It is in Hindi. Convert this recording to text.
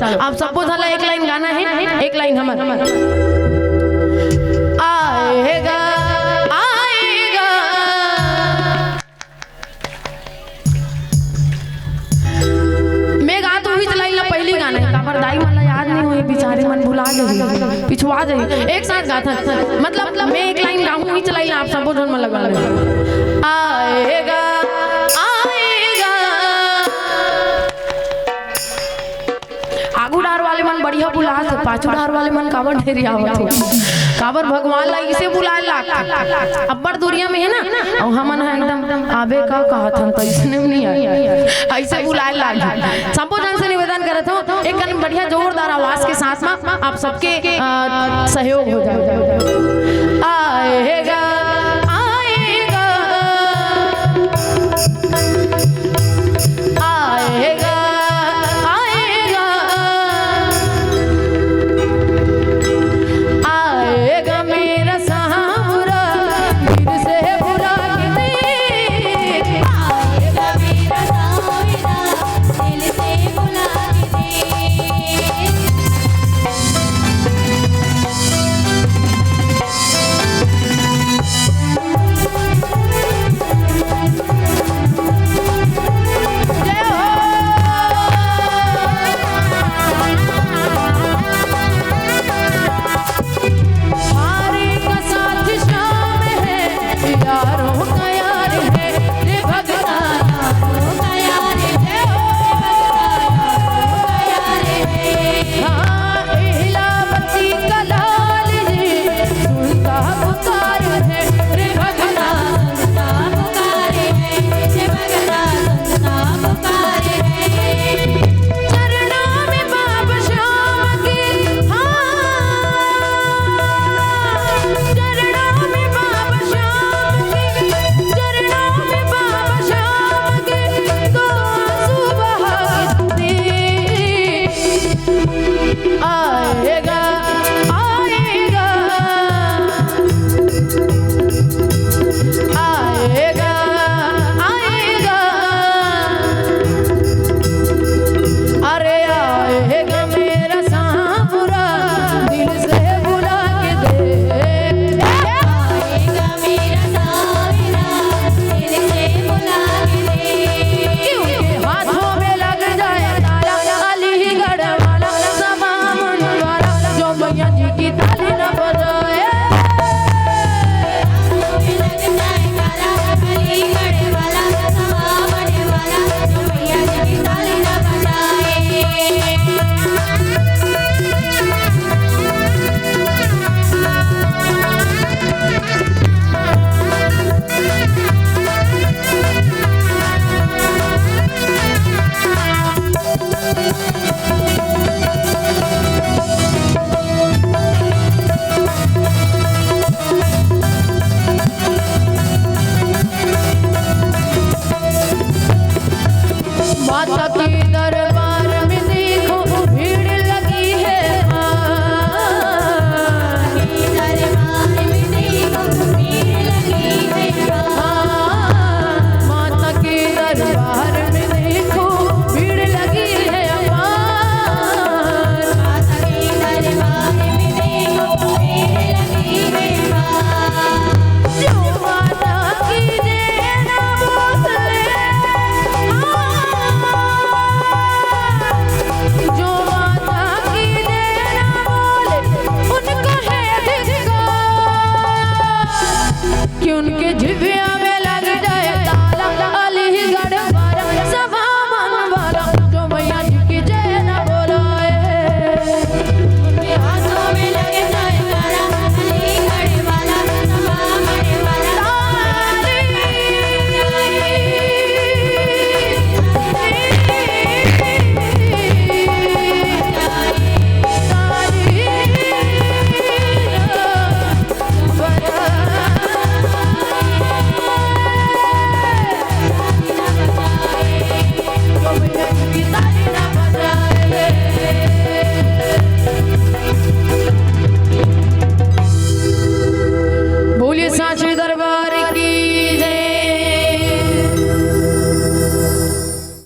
आप सबको झाला एक लाइन गाना है, एक लाइन हमारा आएगा आएगा। मैं गा तो हुई चलाई ला पहली गाना है काबर दाई मला याद नहीं हुई बेचारे मन भुला गई पिछवा गई एक साथ गाता मतलब मैं एक लाइन गाऊं हुई चलाई ला आप सबको जोन में लगा आएगा आएगा। आगू डार वाले मन बढ़िया बुला से पाछू डार वाले मन काबर ढेरी आवत हो काबर भगवान ला इसे बुलाए ला अब्बर दुनिया में है ना और हमन है एकदम आबे का कहत हन तो इसने नहीं आई ऐसे बुलाए ला सबो जन से निवेदन करत हो एक कन बढ़िया जोरदार आवाज के साथ में आप सबके सहयोग हो जाए। आएगा